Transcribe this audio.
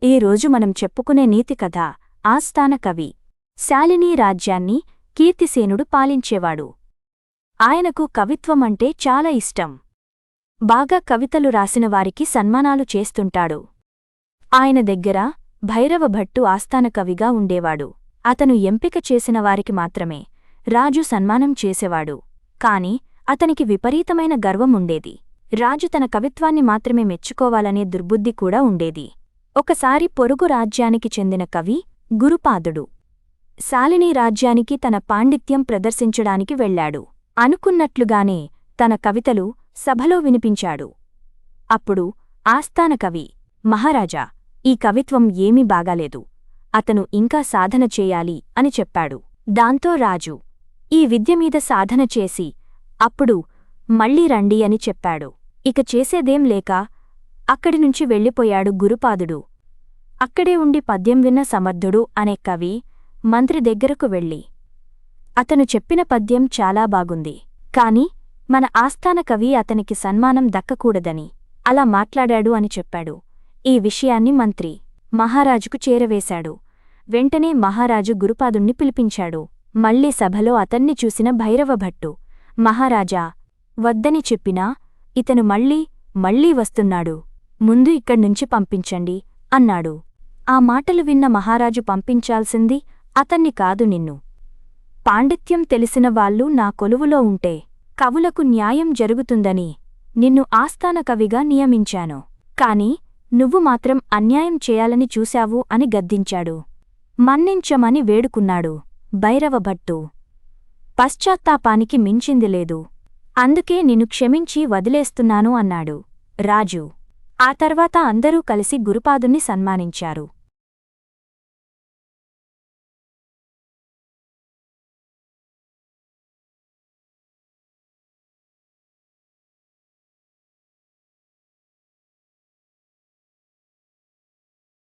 ఈ రోజు మనం చెప్పుకునే నీతి కథ ఆస్థాన కవి. శాలినీ రాజ్యాన్ని కీర్తిసేనుడు పాలించేవాడు. ఆయనకు కవిత్వమంటే చాలా ఇష్టం. బాగా కవితలు రాసినవారికి సన్మానాలు చేస్తుంటాడు. ఆయన దగ్గర భైరవభట్టు ఆస్థాన కవిగా ఉండేవాడు. అతను ఎంపిక చేసినవారికి మాత్రమే రాజు సన్మానం చేసేవాడు. కాని అతనికి విపరీతమైన గర్వముండేది. రాజు తన కవిత్వాన్ని మాత్రమే మెచ్చుకోవాలనే దుర్బుద్ధి కూడా ఉండేది. ఒకసారి పొరుగు రాజ్యానికి చెందిన కవి గురుపాదుడు శాలినీ రాజ్యానికి తన పాండిత్యం ప్రదర్శించడానికి వెళ్లాడు. అనుకున్నట్లుగానే తన కవితలు సభలో వినిపించాడు. అప్పుడు ఆస్థాన కవి, మహారాజా, ఈ కవిత్వం ఏమీ బాగాలేదు. అతను ఇంకా సాధన చేయాలి అని చెప్పాడు. దాంతో రాజు, ఈ విద్యమీద సాధన చేసి అప్పుడు మళ్ళీ రండి అని చెప్పాడు. ఇక చేసేదేం లేక అక్కడినుంచి వెళ్ళిపోయాడు గురుపాదుడు. అక్కడే ఉండి పద్యం విన్న సమర్థుడు అనే కవి మంత్రి దగ్గరకు వెళ్ళి, అతను చెప్పిన పద్యం చాలా బాగుంది. కాని మన ఆస్థాన కవి అతనికి సన్మానం దక్కకూడదని అలా మాట్లాడాడు అని చెప్పాడు. ఈ విషయాన్ని మంత్రి మహారాజుకు చేరవేశాడు. వెంటనే మహారాజు గురుపాదుణ్ణి పిలిపించాడు. మళ్ళీ సభలో అతన్ని చూసిన భైరవభట్టు, మహారాజా, వద్దని చెప్పినా ఇతను మళ్ళీ వస్తున్నాడు. ముందు ఇక్కడ్నుంచి పంపించండి అన్నాడు. ఆ మాటలు విన్న మహారాజు, పంపించాల్సింది అతన్ని కాదు, నిన్ను. పాండిత్యం తెలిసిన వాళ్ళు నా కొలువులో ఉంటే కవులకు న్యాయం జరుగుతుందని నిన్ను ఆస్థాన కవిగా నియమించాను. కాని నువ్వు మాత్రం అన్యాయం చేయాలని చూశావు అని గద్దించాడు. మన్నించమని వేడుకున్నాడు. భైరవభట్టు, పశ్చాత్తాపానికి మించింది లేదు. అందుకే నిన్ను క్షమించి వదిలేస్తున్నాను అన్నాడు. రాజు ఆ తర్వాత అందరూ కలిసి గురుపాదుని సన్మానించారు.